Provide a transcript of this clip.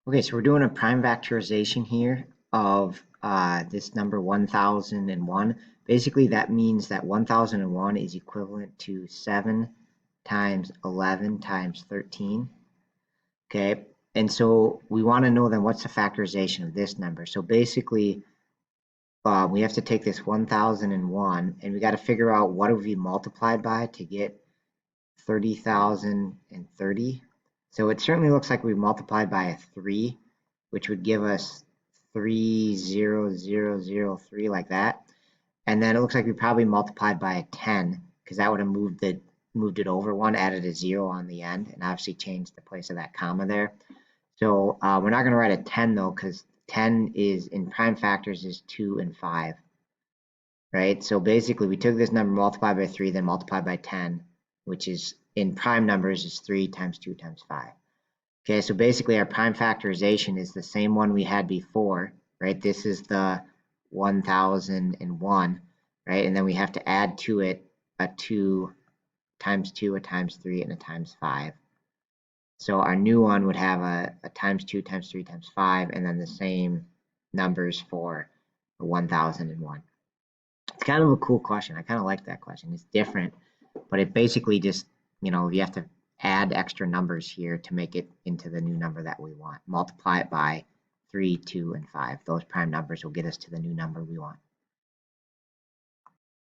Okay, so we're doing a prime factorization here of this number 1001. Basically, that means that 1001 is equivalent to 7 times 11 times 13. Okay, and so we want to know then what's the factorization of this number. So basically, we have to take this 1001 and we got to figure out what have we multiplied by to get 30,030. So it certainly looks like we multiplied by a 3, which would give us 30003 like that. And then it looks like we probably multiplied by a 10 because that would have moved it over one, added a 0 on the end, and obviously changed the place of that comma there. So we're not going to write a 10 though, because 10 is in prime factors is 2 and 5, right? So basically we took this number multiplied by 3, then multiplied by 10, which is in prime numbers is 3 times 2 times 5. Okay, so basically our prime factorization is the same one we had before, right? This is the 1001, right? And then we have to add to it a 2 times 2, a times 3, and a times 5. So our new one would have a times 2 times 3 times 5, and then the same numbers for the 1001. It's kind of a cool question. I kind of like that question. It's different, but it basically just, you have to add extra numbers here to make it into the new number that we want. Multiply it by 3, 2, and 5. Those prime numbers will get us to the new number we want.